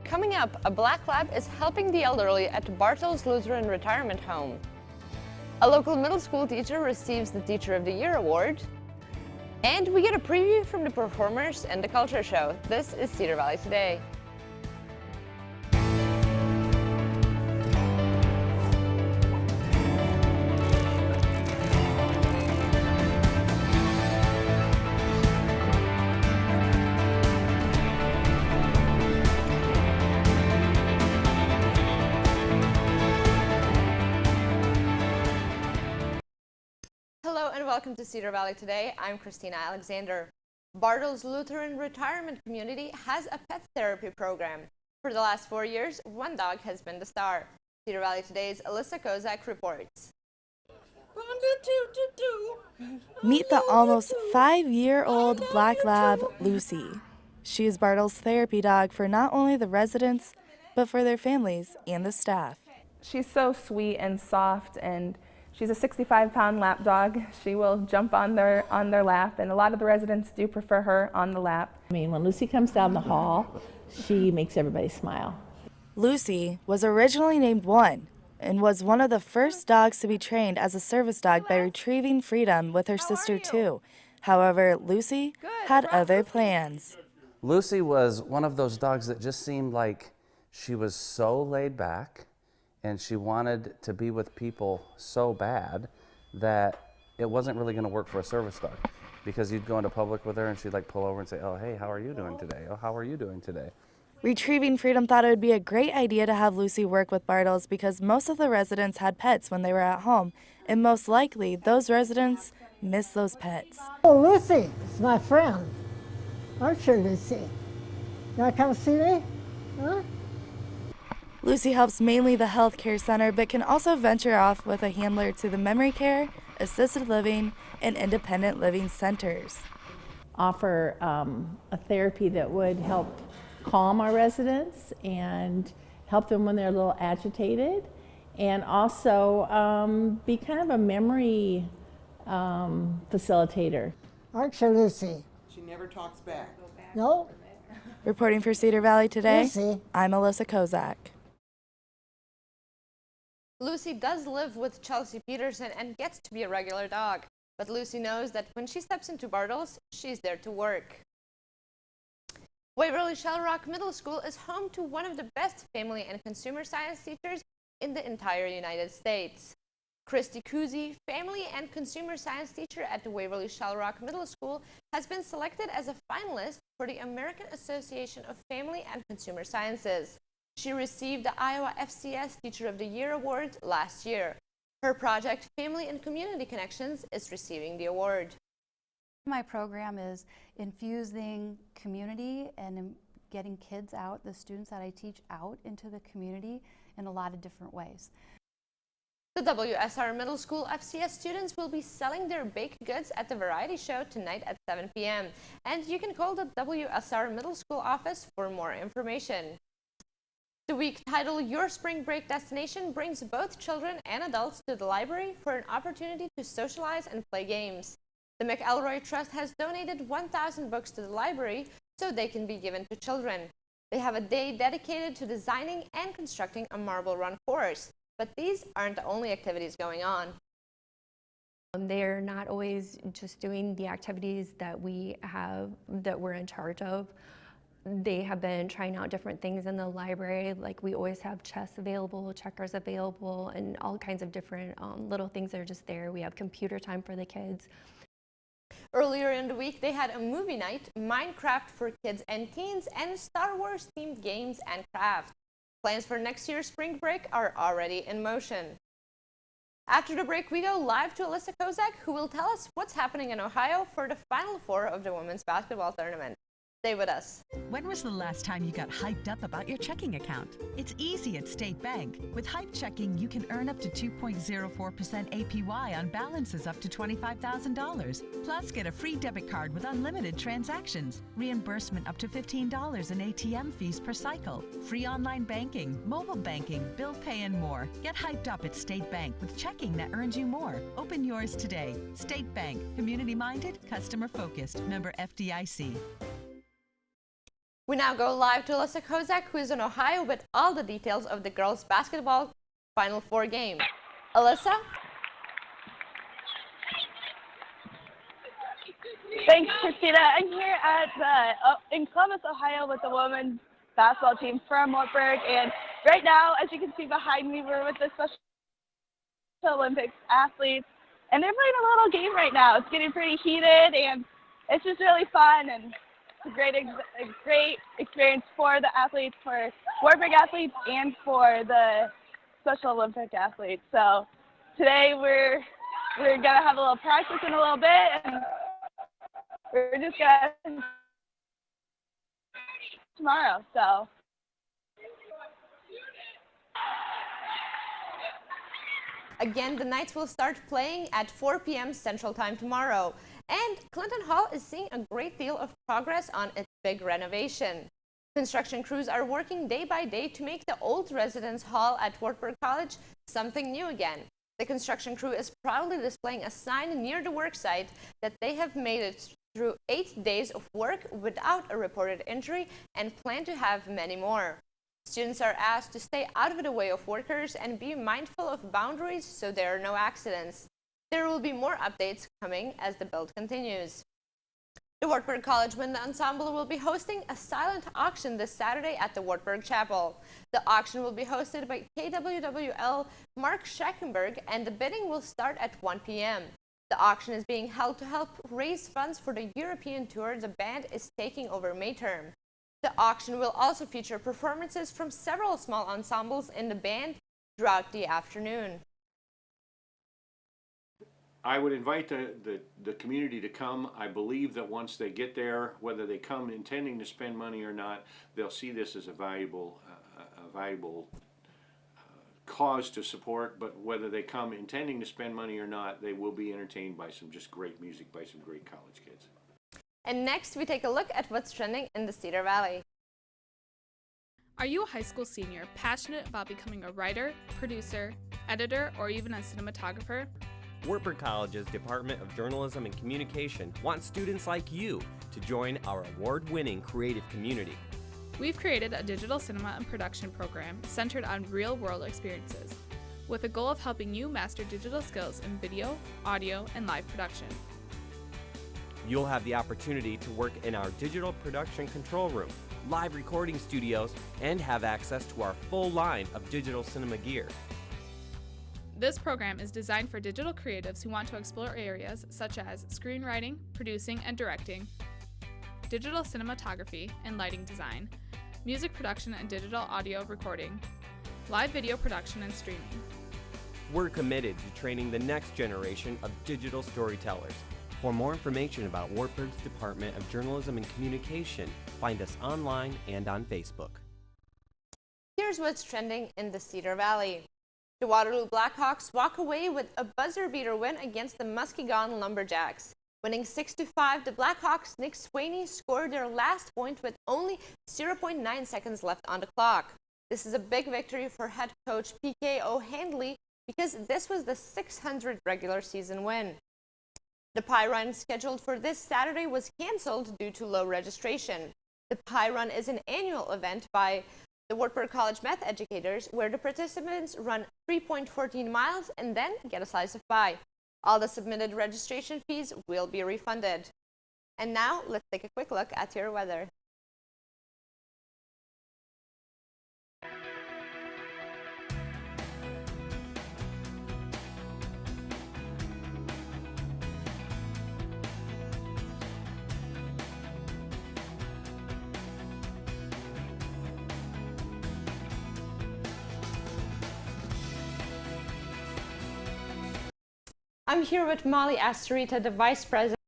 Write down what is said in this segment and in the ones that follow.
Coming up, a black lab is helping the elderly at Bartles Lutheran Retirement Home. A local middle school teacher receives the Teacher of the Year award. And we get a preview from the performers and the culture show. This is Cedar Valley Today. Hello and welcome to Cedar Valley Today. I'm Christina Alexander. Bartles Lutheran Retirement Community has a pet therapy program. For the last 4 years, one dog has been the star. Cedar Valley Today's Alyssa Kozak reports. Meet the almost 5-year-old black lab, Lucy. She is Bartles' therapy dog for not only the residents, but for their families and the staff. She's so sweet and soft, and she's a 65-pound lap dog. She will jump on their lap, and a lot of the residents do prefer her on the lap. I mean, when Lucy comes down the hall, she makes everybody smile. Lucy was originally named One and was one of the first dogs to be trained as a service dog by retrieving Freedom with her sister Two. However, Lucy had other plans. Lucy was one of those dogs that just seemed like she was so laid back, and she wanted to be with people so bad that it wasn't really going to work for a service dog, because you'd go into public with her and she'd like pull over and say, "Oh, hey, how are you doing today? Oh, how are you doing today?" Retrieving Freedom thought it would be a great idea to have Lucy work with Bartles because most of the residents had pets when they were at home, and most likely those residents miss those pets. Oh, Lucy, it's my friend. Aren't you, Lucy? You want to come see me? Huh? Lucy helps mainly the health care center, but can also venture off with a handler to the memory care, assisted living, and independent living centers. Offer a therapy that would help calm our residents and help them when they're a little agitated, and also be kind of a memory facilitator. Aren't you, Lucy? She never talks back. No? Reporting for Cedar Valley Today, Lucy. I'm Alyssa Kozak. Lucy does live with Chelsea Peterson and gets to be a regular dog. But Lucy knows that when she steps into Bartles, she's there to work. Waverly Shell Rock Middle School is home to one of the best family and consumer science teachers in the entire United States. Christy Kuzi, family and consumer science teacher at the Waverly Shell Rock Middle School, has been selected as a finalist for the American Association of Family and Consumer Sciences. She received the Iowa FCS Teacher of the Year award last year. Her project, Family and Community Connections, is receiving the award. My program is infusing community and getting kids out, the students that I teach, out into the community in a lot of different ways. The WSR Middle School FCS students will be selling their baked goods at the variety show tonight at 7 p.m. And you can call the WSR Middle School office for more information. The week titled Your Spring Break Destination brings both children and adults to the library for an opportunity to socialize and play games. The McElroy Trust has donated 1,000 books to the library so they can be given to children. They have a day dedicated to designing and constructing a marble run course. But these aren't the only activities going on. They're not always just doing the activities that we're in charge of. They have been trying out different things in the library, like we always have chess available, checkers available, and all kinds of different little things that are just there. We have computer time for the kids. Earlier in the week, they had a movie night, Minecraft for kids and teens, and Star Wars themed games and crafts. Plans for next year's spring break are already in motion. After the break, we go live to Alyssa Kozak, who will tell us what's happening in Ohio for the Final Four of the women's basketball tournament. Stay with us. When was the last time you got hyped up about your checking account? It's easy at State Bank. With Hype Checking, you can earn up to 2.04% APY on balances up to $25,000. Plus, get a free debit card with unlimited transactions, reimbursement up to $15 in ATM fees per cycle, free online banking, mobile banking, bill pay, and more. Get hyped up at State Bank with checking that earns you more. Open yours today. State Bank. Community-minded, customer-focused. Member FDIC. We now go live to Alyssa Kozak, who is in Ohio with all the details of the girls' basketball Final Four game. Alyssa? Thanks, Christina. I'm here at in Columbus, Ohio, with the women's basketball team from Wartburg, and right now, as you can see behind me, we're with the Special Olympics athletes, and they're playing a little game right now. It's getting pretty heated, and it's just really fun, and it's a great experience for the athletes, for Wartburg athletes, and for the Special Olympic athletes. So today we're gonna have a little practice in a little bit, and we're just gonna tomorrow. So. Again, the Knights will start playing at 4 p.m. Central Time tomorrow. And Clinton Hall is seeing a great deal of progress on its big renovation. Construction crews are working day by day to make the old residence hall at Wartburg College something new again. The construction crew is proudly displaying a sign near the worksite that they have made it through 8 days of work without a reported injury and plan to have many more. Students are asked to stay out of the way of workers and be mindful of boundaries so there are no accidents. There will be more updates coming as the build continues. The Wartburg College Wind Ensemble will be hosting a silent auction this Saturday at the Wartburg Chapel. The auction will be hosted by KWWL Mark Schreckenberg, and the bidding will start at 1 p.m. The auction is being held to help raise funds for the European tour the band is taking over May term. The auction will also feature performances from several small ensembles in the band throughout the afternoon. I would invite the community to come. I believe that once they get there, whether they come intending to spend money or not, they'll see this as a valuable cause to support. But whether they come intending to spend money or not, they will be entertained by some just great music by some great college kids. And next, we take a look at what's trending in the Cedar Valley. Are you a high school senior passionate about becoming a writer, producer, editor, or even a cinematographer? Wartburg College's Department of Journalism and Communication wants students like you to join our award-winning creative community. We've created a digital cinema and production program centered on real-world experiences, with a goal of helping you master digital skills in video, audio, and live production. You'll have the opportunity to work in our digital production control room, live recording studios, and have access to our full line of digital cinema gear. This program is designed for digital creatives who want to explore areas such as screenwriting, producing and directing, digital cinematography and lighting design, music production and digital audio recording, live video production and streaming. We're committed to training the next generation of digital storytellers. For more information about Wartburg's Department of Journalism and Communication, find us online and on Facebook. Here's what's trending in the Cedar Valley. The Waterloo Blackhawks walk away with a buzzer-beater win against the Muskegon Lumberjacks. Winning 6-5, the Blackhawks' Nick Sweeney scored their last point with only 0.9 seconds left on the clock. This is a big victory for head coach P.K. O'Handley because this was the 600th regular season win. The Pie Run scheduled for this Saturday was canceled due to low registration. The Pie Run is an annual event by the Wartburg College math educators where the participants run 3.14 miles and then get a slice of pie. All the submitted registration fees will be refunded. And now let's take a quick look at your weather. I'm here with Molly Astorita, the Vice President.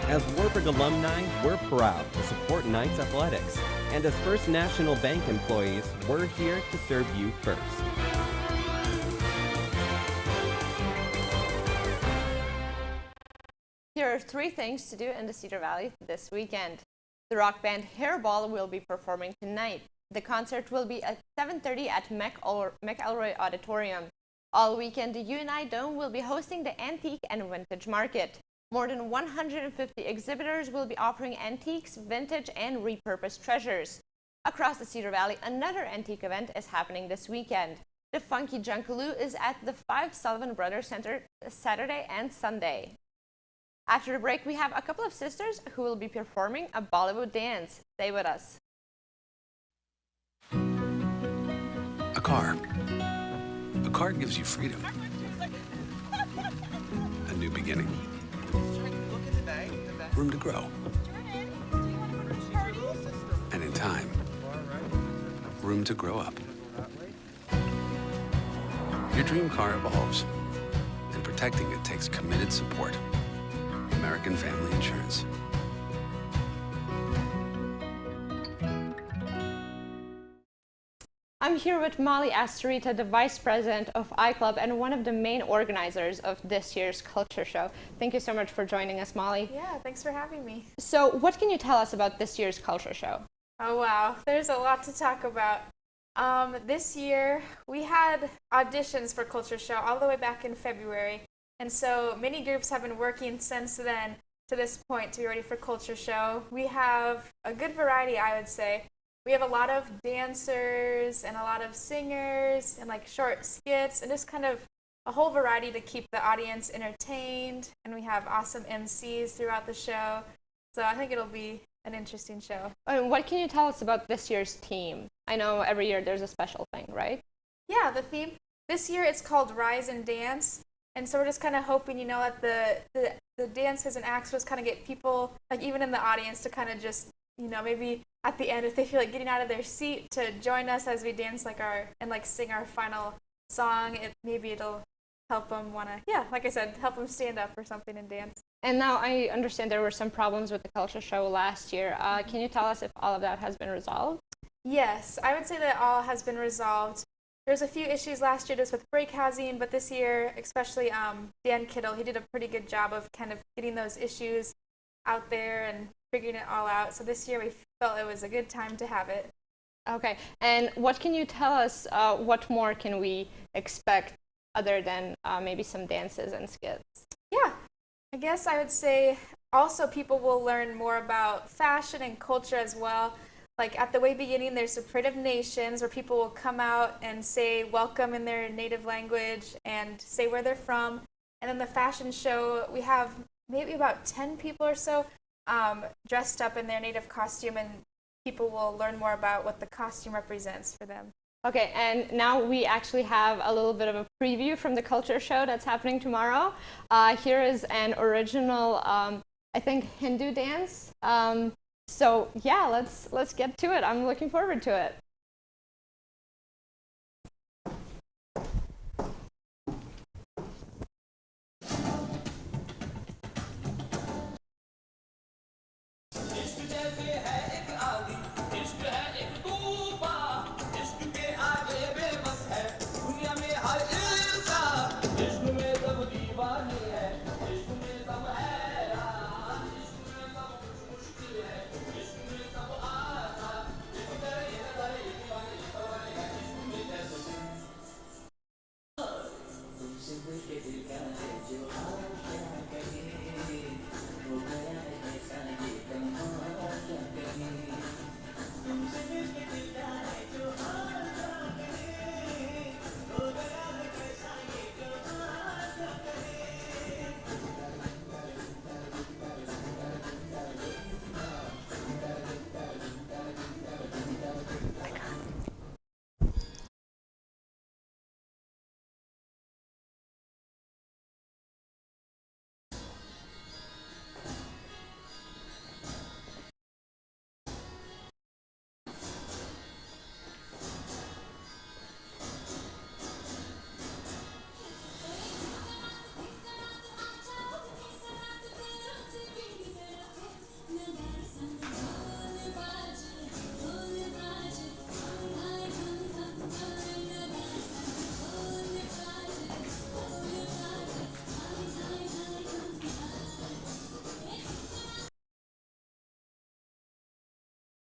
As Wartburg alumni, we're proud to support Knights Athletics. And as First National Bank employees, we're here to serve you first. Here are 3 things to do in the Cedar Valley this weekend. The rock band Hairball will be performing tonight. The concert will be at 7:30 at McElroy Auditorium. All weekend, the UNI Dome will be hosting the Antique and Vintage Market. More than 150 exhibitors will be offering antiques, vintage, and repurposed treasures. Across the Cedar Valley, another antique event is happening this weekend. The Funky Junkaloo is at the 5 Sullivan Brothers Center Saturday and Sunday. After the break, we have a couple of sisters who will be performing a Bollywood dance. Stay with us. A car. A car gives you freedom. A new beginning. Room to grow. And in time, room to grow up. Your dream car evolves, and protecting it takes committed support. American Family Insurance. I'm here with Molly Astorita, the Vice President of iClub and one of the main organizers of this year's culture show. Thank you so much for joining us, Molly. Yeah, thanks for having me. So what can you tell us about this year's culture show? Oh wow, there's a lot to talk about. This year we had auditions for culture show all the way back in February, and so many groups have been working since then to this point to be ready for culture show. We have a good variety, I would say. We have a lot of dancers and a lot of singers and like short skits and just kind of a whole variety to keep the audience entertained. And we have awesome MCs throughout the show. So I think it'll be an interesting show. What can you tell us about this year's theme? I know every year there's a special thing, right? Yeah, the theme. This year it's called Rise and Dance. And so we're just kind of hoping, that the dances and acts just kind of get people, like even in the audience, to kind of just, maybe at the end, if they feel like getting out of their seat, to join us as we dance and sing our final song. Maybe it'll help them like I said, help them stand up or something and dance. And now I understand there were some problems with the culture show last year. Can you tell us if all of that has been resolved? Yes, I would say that all has been resolved. There's a few issues last year just with break housing, but this year, especially Dan Kittle, he did a pretty good job of kind of getting those issues out there and figuring it all out. So this year we felt it was a good time to have it. Okay, and what can you tell us, what more can we expect other than maybe some dances and skits? Yeah, I guess I would say also people will learn more about fashion and culture as well. Like at the way beginning, there's the Parade of Nations where people will come out and say welcome in their native language and say where they're from. And then the fashion show, we have maybe about 10 people or so dressed up in their native costume, and people will learn more about what the costume represents for them. Okay, and now we actually have a little bit of a preview from the culture show that's happening tomorrow. Here is an original, I think, Hindu dance. So yeah, let's get to it. I'm looking forward to it.